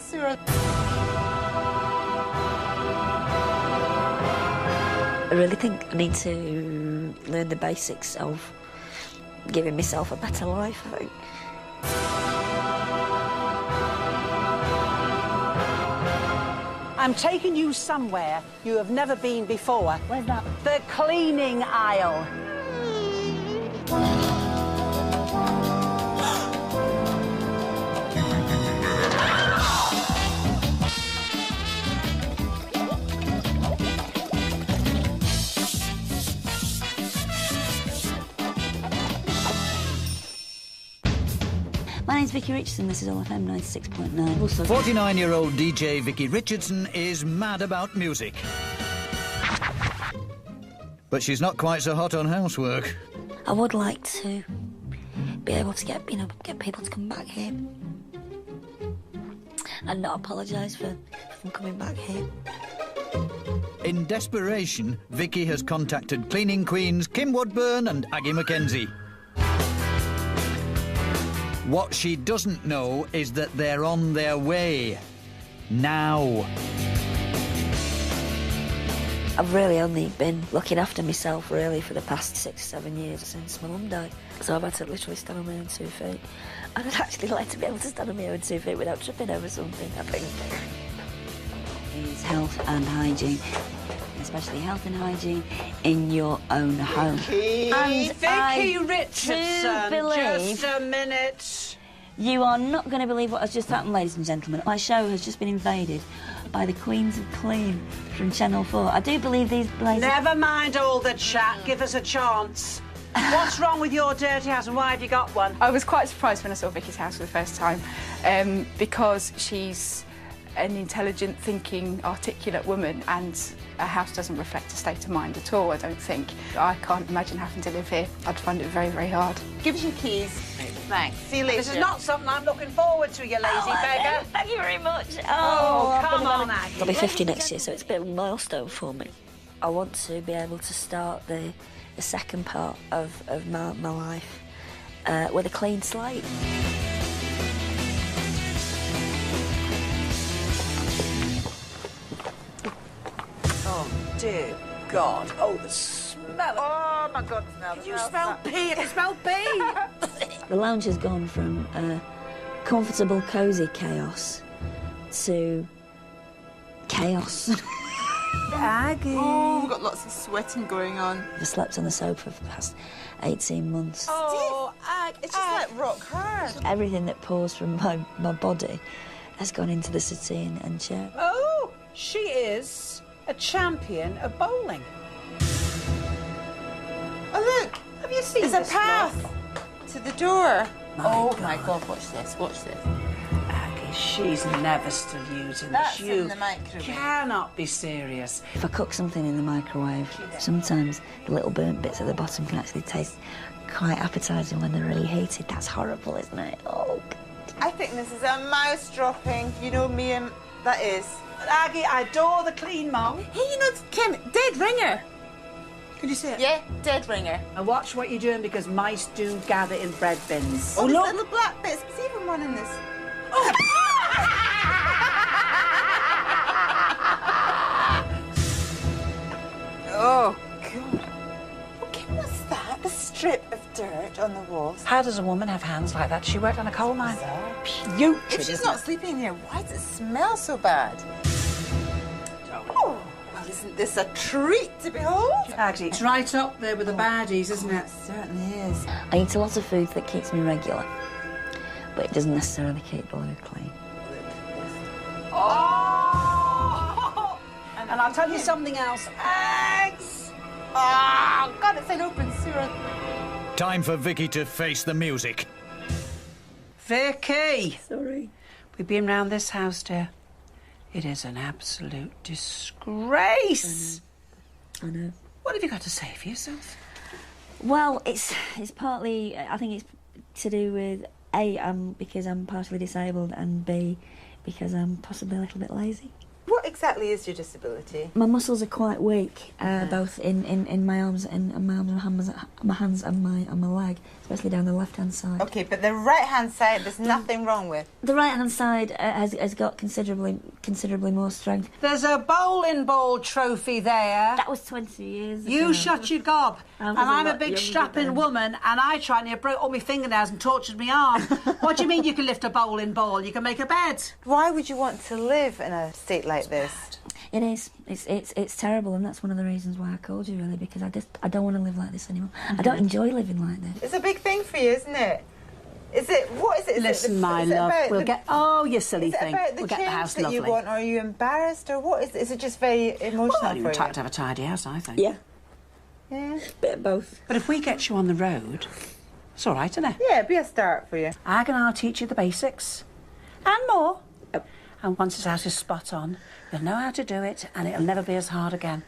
sewer. I really think I need to learn the basics of giving myself a better life, I think. I'm taking you somewhere you have never been before. Where's that? The cleaning aisle. My name's Vicky Richardson, this is OFM 96.9. Also, 49-year-old DJ Vicky Richardson is mad about music. But she's not quite so hot on housework. I would like to be able to get people to come back here and not apologise for coming back here. In desperation, Vicky has contacted cleaning queens Kim Woodburn and Aggie Mackenzie. What she doesn't know is that they're on their way. Now. I've really only been looking after myself, really, for the past 6 or 7 years since my mum died. So I've had to literally stand on my own 2 feet. And I'd actually like to be able to stand on my own 2 feet without tripping over something, I think. Is health and hygiene. Especially health and hygiene in your own home. And Vicky Richardson, believe just a minute. you are not going to believe what has just happened, ladies and gentlemen. My show has just been invaded by the Queens of Clean from Channel 4. I do believe these blazers... Never mind all the chat, give us a chance. What's wrong with your dirty house and why have you got one? I was quite surprised when I saw Vicky's house for the first time because she's an intelligent, thinking, articulate woman, and her house doesn't reflect a state of mind at all, I don't think. I can't imagine having to live here. I'd find it very, very hard. Give us your keys. Thanks. See you later. This is not something I'm looking forward to, you lazy beggar. Thank you very much. Come on, Aggie. I'll be 50 next year, so it's a bit of a milestone for me. I want to be able to start the second part of my life with a clean slate. Oh, dear God. Oh, the smell. Oh, my God. Did you smell pee? I can smell pee. The lounge has gone from comfortable, cosy chaos to chaos. Aggie. Oh, we've got lots of sweating going on. I've slept on the sofa for the past 18 months. Oh, it's just like rock hard. Everything that pours from my body has gone into the settee and chair. Oh, she is a champion of bowling. Oh, look. Have you seen There's this? a path to the door. My God, watch this, watch this. Aggie, she's never still using That's this. You in the microwave. cannot be serious. If I cook something in the microwave, sometimes the little burnt bits at the bottom can actually taste quite appetising when they're really heated. That's horrible, isn't it? Oh, God. I think this is a mouse dropping. You know me and that is. Aggie, I adore the clean mum. Hey, you know, Kim, dead ringer. Can you see it? Yeah, dead ringer. And watch what you're doing because mice do gather in bread bins. Oh, look. Little black bits. See even one in this. Oh. Oh, God. Oh, Kim, what's that? A strip of dirt on the walls. How does a woman have hands like that? She worked on a coal mine. Putrid, If she's isn't not it? sleeping here, why does it smell so bad? Oh, well, isn't this a treat to behold? Aggie, it's right up there with the baddies, isn't it? It certainly is. I eat a lot of food that keeps me regular, but it doesn't necessarily keep the loo clean. Oh! And I'll tell you something else. Eggs! Oh, God, it's an open sewer. Time for Vicky to face the music. Vicky! Sorry. We've been round this house, dear. It is an absolute disgrace. I know. What have you got to say for yourself? Well, it's partly, I think it's to do with A, because I'm partially disabled, and B, because I'm possibly a little bit lazy. What exactly is your disability? My muscles are quite weak, both in my arms and my hands and my leg, especially down the left-hand side. Okay, but the right-hand side, there's nothing wrong with. The right-hand side has got considerably more strength. There's a bowling ball trophy there. That was 20 years ago. You shut your gob. And I'm a big younger strapping then. woman, and I tried and I broke all my fingernails and tortured my arm. What do you mean you can lift a bowling ball? You can make a bed. Why would you want to live in a state like this? It is. It's terrible, and that's one of the reasons why I called you, really, because I don't want to live like this anymore. I don't enjoy living like this. It's a big thing for you, isn't it? Is it? What is it? Listen, my love, we'll get... Oh, you silly thing. We'll get the house that lovely. you want, or are you embarrassed, or what? Is it just very emotional Well, for you're you? tight to have a tidy house, I think. Yeah, Yeah. bit of both. But if we get you on the road, it's all right, isn't it? Yeah, it'd be a start for you. Ag and I'll teach you the basics. And more. And once this house is spot on, you'll know how to do it, and it'll never be as hard again.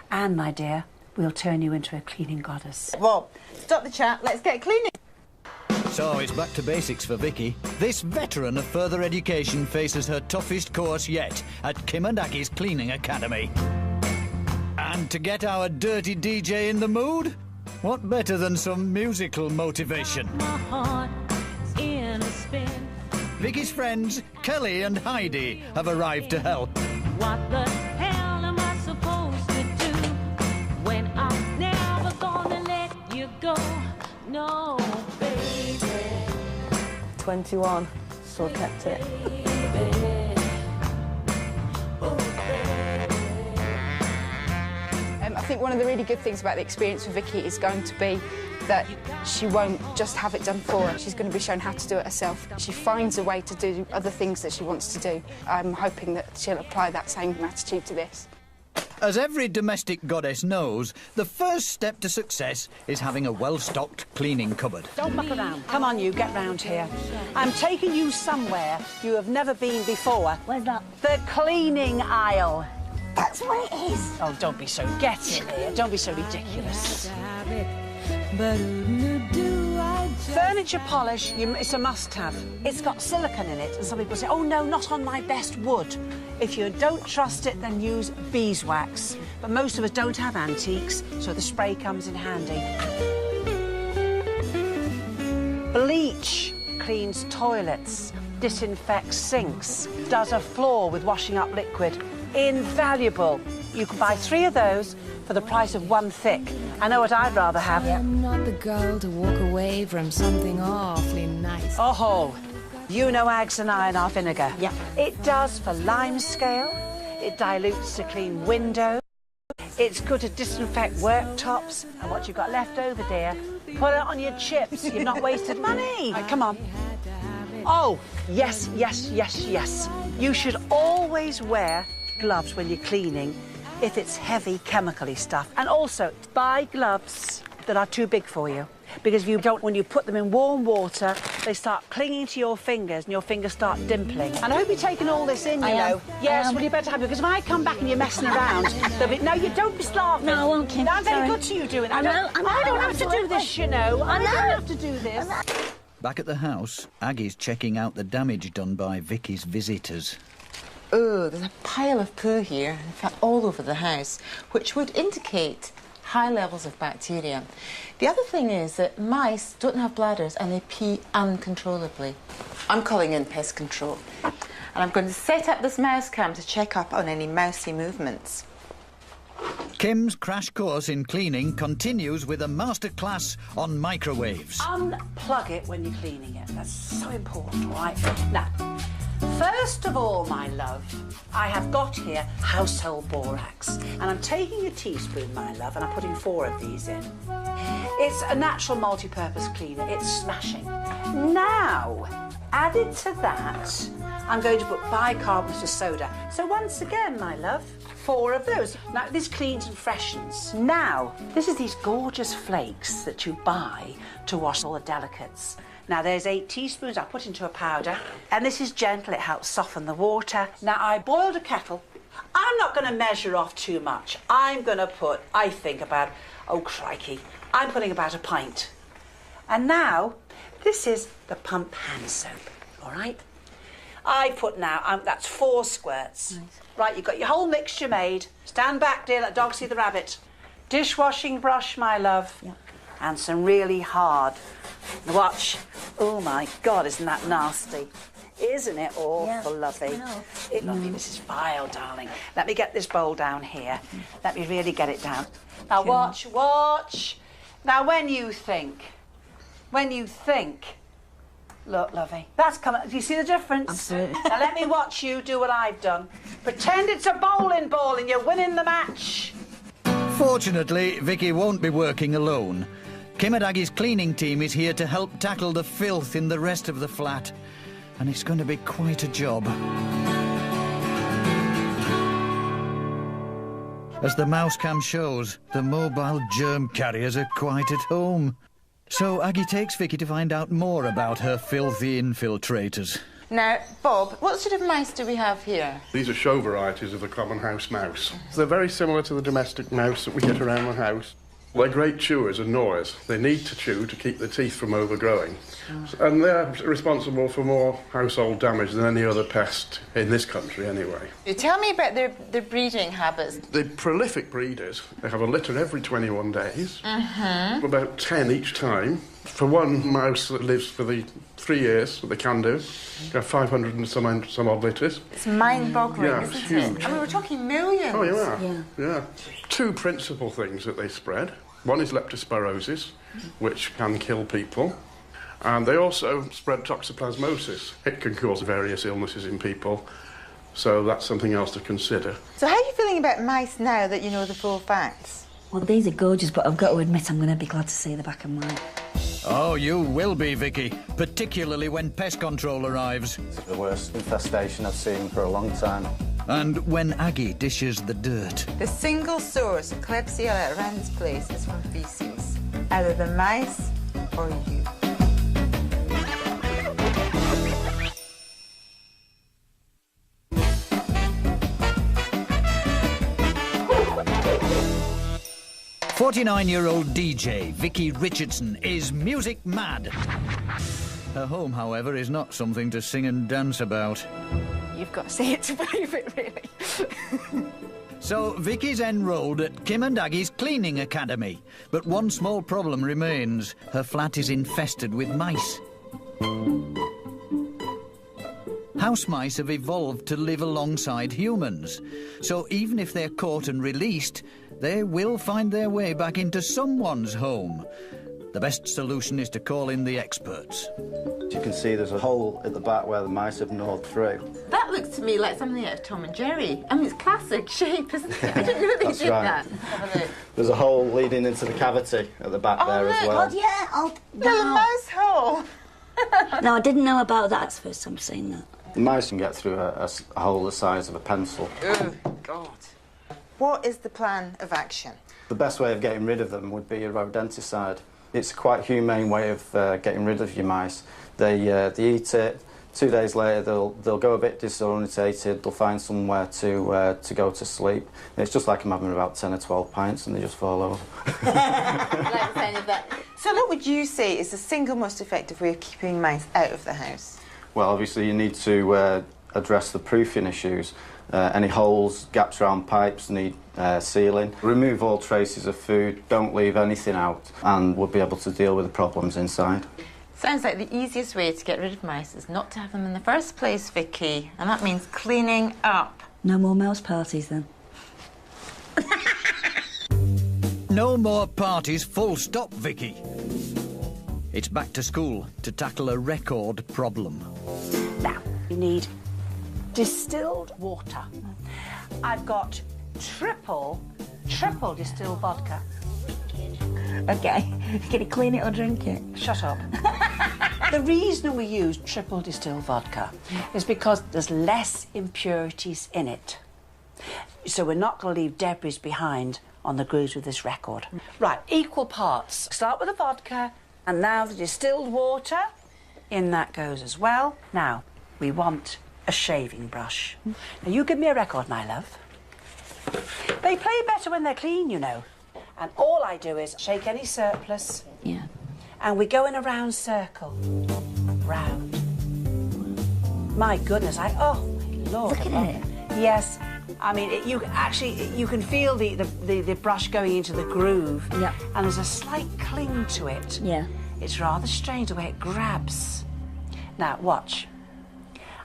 And, my dear, we'll turn you into a cleaning goddess. Well, stop the chat. Let's get cleaning. So it's back to basics for Vicky. This veteran of further education faces her toughest course yet at Kim and Aggie's Cleaning Academy. And to get our dirty DJ in the mood, what better than some musical motivation? My heart is in a spin. Vicky's friends, Kelly and Heidi, have arrived to help. What the hell am I supposed to do when I'm never gonna let you go? No, baby. 21, so kept it. I think one of the really good things about the experience for Vicky is going to be that she won't just have it done for her. She's going to be shown how to do it herself. She finds a way to do other things that she wants to do. I'm hoping that she'll apply that same attitude to this. As every domestic goddess knows, the first step to success is having a well-stocked cleaning cupboard. Don't muck around. Come on, you, get round here. I'm taking you somewhere you have never been before. Where's that? The cleaning aisle. That's where it is. Oh, don't be so... Get in here. Don't be so ridiculous. Furniture polish, it's a must-have. It's got silicone in it, and some people say, oh, no, not on my best wood. If you don't trust it, then use beeswax. But most of us don't have antiques, so the spray comes in handy. Bleach cleans toilets, disinfects sinks, does a floor with washing up liquid. Invaluable. You can buy 3 of those for the price of 1 thick. I know what I'd rather have. I'm not the girl to walk away from something awfully nice. Oh, you know Ags and our vinegar. Yeah. It does for lime scale. It dilutes to clean windows. It's good to disinfect worktops. And what you've got left over, dear, put it on your chips. You've not wasted money. Right, come on. Oh, yes, yes, yes, yes. You should always wear gloves when you're cleaning if it's heavy chemically stuff. And also, buy gloves that are too big for you. Because if you don't, when you put them in warm water, they start clinging to your fingers and your fingers start dimpling. And I hope you're taking all this in, you know. Yes, well, you better have it, because if I come back and you're messing around, they'll be... No, you don't be starving. No, I won't, Kim. I'm very Sorry. good to you doing it. I know, I don't have to do this, you know. I don't have to do this. Back at the house, Aggie's checking out the damage done by Vicky's visitors. Oh, there's a pile of poo here, in fact, all over the house, which would indicate high levels of bacteria. The other thing is that mice don't have bladders and they pee uncontrollably. I'm calling in pest control. And I'm going to set up this mouse cam to check up on any mousy movements. Kim's crash course in cleaning continues with a masterclass on microwaves. Unplug it when you're cleaning it. That's so important, all right? Now, first of all, my love, I have got here household borax. And I'm taking a teaspoon, my love, and I'm putting 4 of these in. It's a natural multi-purpose cleaner. It's smashing. Now, added to that, I'm going to put bicarbonate of soda. So once again, my love, 4 of those. Now, this cleans and freshens. Now, this is these gorgeous flakes that you buy to wash all the delicates. Now, there's 8 teaspoons I put into a powder, and this is gentle, it helps soften the water. Now, I boiled a kettle. I'm not going to measure off too much. I'm going to put, I think, about, oh, crikey, I'm putting about a pint. And now, this is the pump hand soap, all right? I put now, that's 4 squirts. Nice. Right, you've got your whole mixture made. Stand back, dear, let dog see the rabbit. Dishwashing brush, my love. Yeah. And some really hard. Watch. Oh, my God, isn't that nasty? Isn't it awful, lovey? Lovely, this is vile, darling. Let me get this bowl down here. Let me really get it down. Now, watch. Now, when you think, look, lovey, that's coming. Do you see the difference? Absolutely. Now, let me watch you do what I've done. Pretend it's a bowling ball and you're winning the match. Fortunately, Vicky won't be working alone. Kim and Aggie's cleaning team is here to help tackle the filth in the rest of the flat. And it's going to be quite a job. As the mouse cam shows, the mobile germ carriers are quite at home. So Aggie takes Vicky to find out more about her filthy infiltrators. Now, Bob, what sort of mice do we have here? These are show varieties of the common house mouse. They're very similar to the domestic mouse that we get around the house. They're great chewers and gnawers. They need to chew to keep the teeth from overgrowing. And they're responsible for more household damage than any other pest in this country, anyway. Tell me about their breeding habits. The prolific breeders, they have a litter every 21 days, about 10 each time. For one mouse that lives for the 3 years, that they can do, you have 500 and some odd litters. It's mind-boggling, yeah, isn't huge. it? I mean, we're talking millions. Oh, yeah. 2 principal things that they spread. One is leptospirosis, which can kill people. And they also spread toxoplasmosis. It can cause various illnesses in people, so that's something else to consider. So how are you feeling about mice now that you know the full facts? Well, these are gorgeous, but I've got to admit I'm going to be glad to see the back of mine. Oh, you will be, Vicky, particularly when pest control arrives. It's the worst infestation I've seen for a long time. And when Aggie dishes the dirt. The single source of Klebsiella around this place is from faeces. Either the mice or you. "49-year-old DJ Vicky Richardson is music mad. Her home, however, is not something to sing and dance about. You've got to see it to believe it, really. So Vicky's enrolled at Kim and Aggie's cleaning academy. But one small problem remains. Her flat is infested with mice. House mice have evolved to live alongside humans. So even if they're caught and released, they will find their way back into someone's home. The best solution is to call in the experts. As you can see, there's a hole at the back where the mice have gnawed through. That looks to me like something out of Tom and Jerry. I mean, it's classic shape, isn't it? I didn't know they That's did right. that. Have a look. There's a hole leading into the cavity at the back there as well. God, yeah, Little mouse hole. No, I didn't know about that. It's the first time I've seen that. The mice can get through a hole the size of a pencil. Oh, God. What is the plan of action? The best way of getting rid of them would be a rodenticide. It's a quite humane way of getting rid of your mice. They eat it. 2 days later, they'll go a bit disorientated. They'll find somewhere to go to sleep. And it's just like I'm having about 10 or 12 pints, and they just fall over. Like the sound of that. So what would you say is the single most effective way of keeping mice out of the house? Well, obviously, you need to address the proofing issues. Any holes, gaps around pipes need sealing. Remove all traces of food, don't leave anything out, and we'll be able to deal with the problems inside. Sounds like the easiest way to get rid of mice is not to have them in the first place, Vicky. And that means cleaning up. No more mouse parties, then. No more parties, full stop, Vicky. It's back to school to tackle a record problem. Now, you need distilled water. I've got triple distilled vodka. OK. Can you clean it or drink it? Shut up. The reason we use triple distilled vodka is because there's less impurities in it. So we're not going to leave debris behind on the grooves with this record. Right, equal parts. Start with the vodka, and now the distilled water. In that goes as well. Now, we want a shaving brush. Now, you give me a record, my love. They play better when they're clean, you know. And all I do is shake any surplus. Yeah. And we go in a round circle. Round. My goodness, oh, my Lord. Look at it. Yes. I mean, you can feel the brush going into the groove. Yeah. And there's a slight cling to it. Yeah. It's rather strange the way it grabs. Now, watch.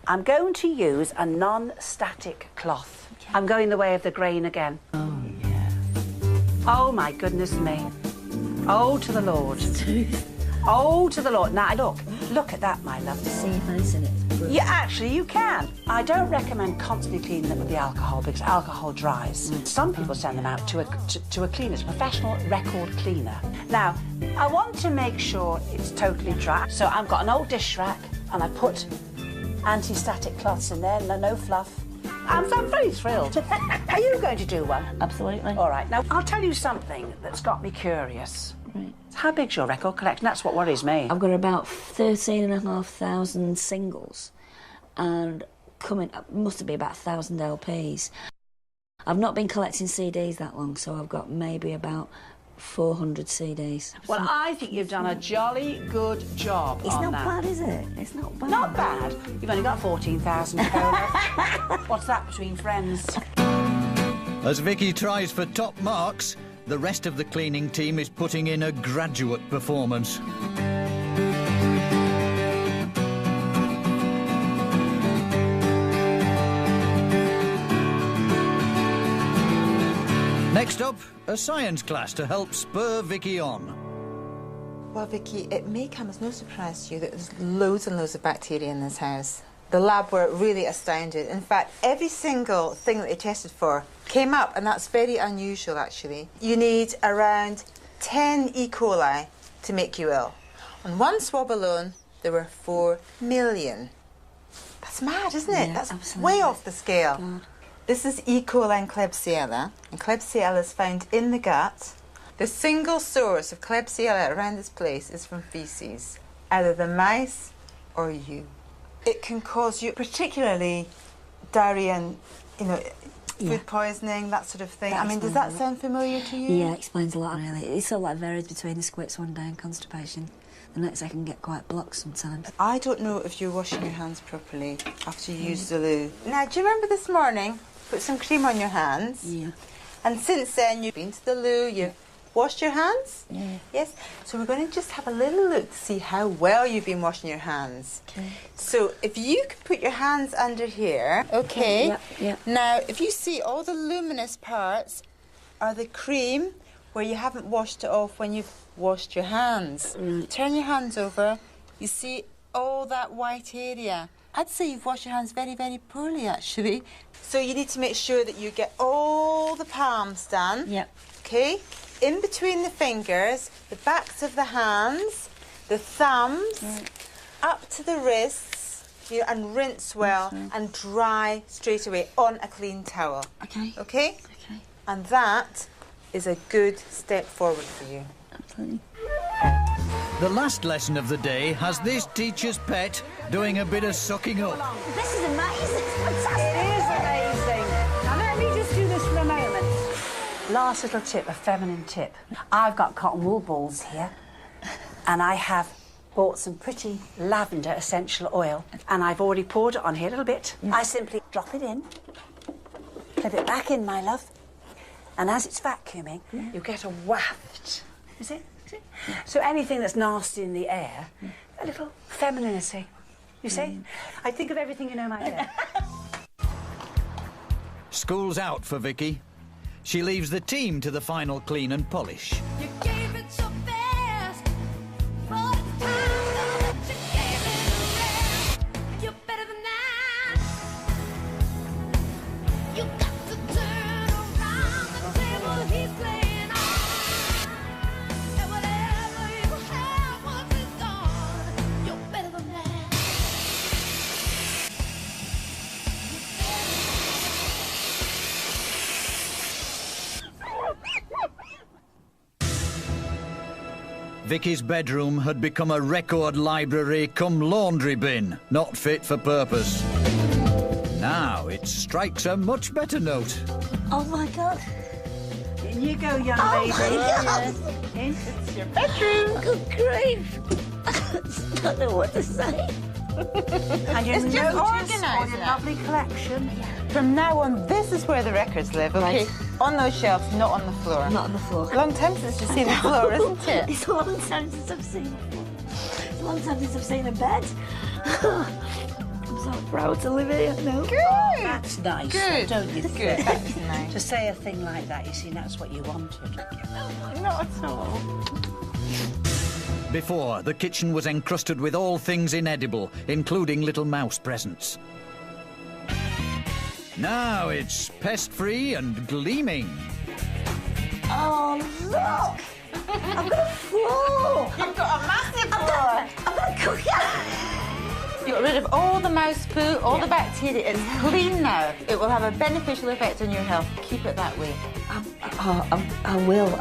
I'm going to use a non-static cloth. Okay. I'm going the way of the grain again. Oh, yeah. Oh, my goodness me. Oh, to the Lord. Oh, to the Lord. Now, look at that, my love. See your face in it. Yeah, actually, you can. I don't recommend constantly cleaning them with the alcohol because alcohol dries. Some people send them out to a cleaner, a professional record cleaner. Now, I want to make sure it's totally dry. So I've got an old dish rack and I put anti-static cloths in there, no fluff. I'm very thrilled. Are you going to do one? Absolutely. All right. Now, I'll tell you something that's got me curious. Right. How big's your record collection? That's what worries me. I've got about 13,500 singles and must be about 1,000 LPs. I've not been collecting CDs that long, so I've got maybe about 400 CDs. Well, I think you've done a jolly good job It's on not that. bad, is it? It's not bad. Not bad. You've only got 14,000 to go left. What's that between friends? As Vicky tries for top marks, the rest of the cleaning team is putting in a graduate performance. Next up, a science class to help spur Vicky on. Well, Vicky, it may come as no surprise to you that there's loads and loads of bacteria in this house. The lab were really astounded. In fact, every single thing that they tested for came up, and that's very unusual, actually. You need around 10 E. coli to make you ill. On one swab alone, there were 4 million. That's mad, isn't it? Yeah, that's absolutely. way off the scale. God. This is E. coli and Klebsiella, and Klebsiella is found in the gut. The single source of Klebsiella around this place is from faeces, either the mice or you. It can cause you particularly diarrhea and, food poisoning, that sort of thing. That I mean, does that sound familiar to you? Yeah, it explains a lot, really. It sort of like varies between the squits one day and constipation. The next I can get quite blocked sometimes. I don't know if you're washing your hands properly after you use the loo. Now, do you remember this morning? Put some cream on your hands. Yeah. And since then, you've been to the loo, you've washed your hands? Yeah. Yes. So we're going to just have a little look to see how well you've been washing your hands. Okay. So if you could put your hands under here. Okay. Yeah, yeah. Now, if you see all the luminous parts are the cream where you haven't washed it off when you've washed your hands. Turn your hands over. You see all that white area. I'd say you've washed your hands very, very poorly, actually. So you need to make sure that you get all the palms done. Yep. Okay? In between the fingers, the backs of the hands, the thumbs, up to the wrists, and rinse well and dry straight away on a clean towel. Okay. Okay? Okay. And that is a good step forward for you. Absolutely. The last lesson of the day has this teacher's pet doing a bit of sucking up. This is amazing. It's fantastic. It is amazing. Now, let me just do this for a moment. Last little tip, a feminine tip. I've got cotton wool balls here, and I have bought some pretty lavender essential oil, and I've already poured it on here a little bit. I simply drop it in, clip it back in, my love, and as it's vacuuming, you get a waft. You see? So anything that's nasty in the air, a little femininity. You see? I think of everything you know, my dear. School's out for Vicky. She leaves the team to the final clean and polish. You gave it your best, but it's time that you gave it a rest. You're better than that. You got to turn around the table he's playing on. And whatever you have once it's gone, you're better than that. Vicky's bedroom had become a record library come laundry bin, not fit for purpose. Now it strikes a much better note. Oh, my God. In you go, young Oh, lady. my God. It's your bedroom. Good grief. I don't know what to say. And your It's just notice organised on your now. lovely collection. From now on, this is where the records live, okay? Right. On those shelves, not on the floor. Not on the floor. Long time since you've seen the floor, isn't it? It's a long time since I've seen it. It's a long time since I've seen a bed. I'm so proud to live here now. Good. That's nice, Good. don't you think? Good. That's nice. To say a thing like that, you see, that's what you wanted. Not at all. Before, the kitchen was encrusted with all things inedible, including little mouse presents. Now it's pest-free and gleaming. Oh, look! I've got a floor! You've got a massive floor. I've got a cooker! You got rid of all the mouse poo, all the bacteria. It's clean now. It will have a beneficial effect on your health. Keep it that way. I will.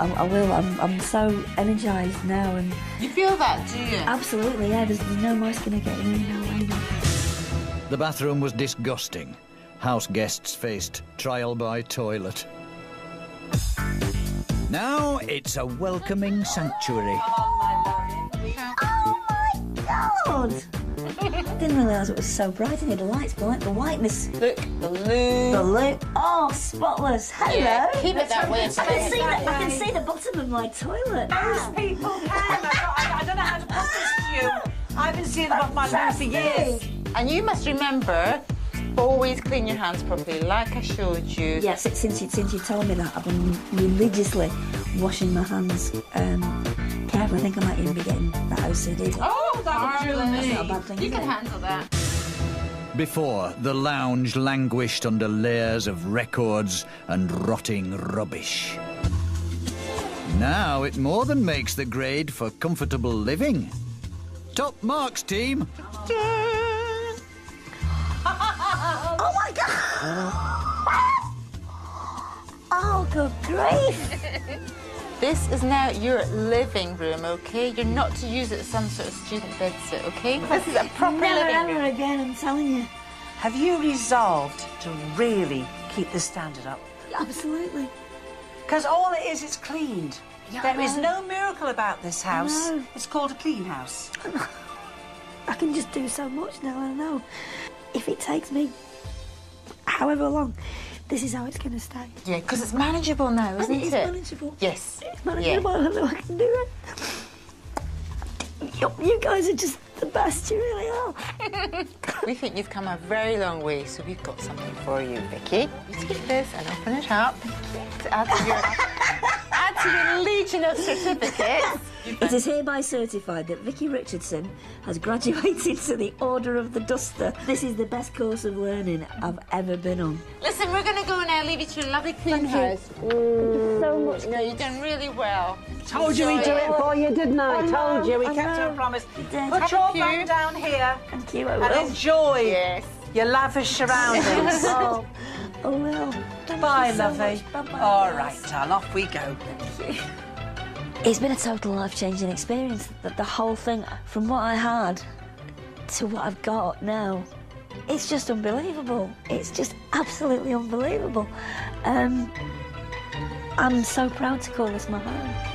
I'm so energised now, and You feel that, do you? absolutely, yeah. There's no mice going to get in here, no way. The bathroom was disgusting. House guests faced trial by toilet. Now it's a welcoming sanctuary. Oh my God! Didn't realise it was so bright in here. The lights, the whiteness. Look, the loo. The loo. Oh, spotless. Hello. Yeah, keep it that way. I can see the bottom of my toilet. Most people can. I don't know how to put this to you. I haven't seen them off my loo for years. And you must remember, always clean your hands properly, like I showed you. Yes, since you told me that, I've been religiously washing my hands carefully. I think I might even be getting that OCD. Oh, that would That's not a bad thing, You is can it? handle that. Before, the lounge languished under layers of records and rotting rubbish. Now it more than makes the grade for comfortable living. Top marks, team. Oh my God! Oh, good grief! This is now your living room, okay? You're not to use it as some sort of student bedsit, okay? This is a proper Never living ever room. again, I'm telling you. Have you resolved to really keep the standard up? Absolutely. Because all it is cleaned. Yeah, There I is know. no miracle about this house. know. It's called a clean house. I can just do so much now, I know. If it takes me however long, this is how it's going to stay. Yeah, because it's manageable now, isn't And it? it is manageable. Yes. It's manageable, I know I can do it. You guys are just the best, you really are. We think you've come a very long way, so we've got something for you, Vicky. You take this and open it up to add to your legion of certificates. It is hereby certified that Vicky Richardson has graduated to the Order of the Duster. This is the best course of learning I've ever been on. Listen, we're going to go now, leave you to a lovely clean house. Thank you so much. No, you've done really well. Told you he'd do it for you, didn't I? Told you. He I kept know. her promise. He did. Put Have your a few. back down here Thank you, I and will. enjoy Yes. your lavish surroundings. Oh, I will. Thank Bye, you so lovely. much. Bye-bye. All right, darling, off we go. It's been a total life-changing experience. The whole thing, from what I had to what I've got now, it's just unbelievable. It's just absolutely unbelievable. I'm so proud to call this my home.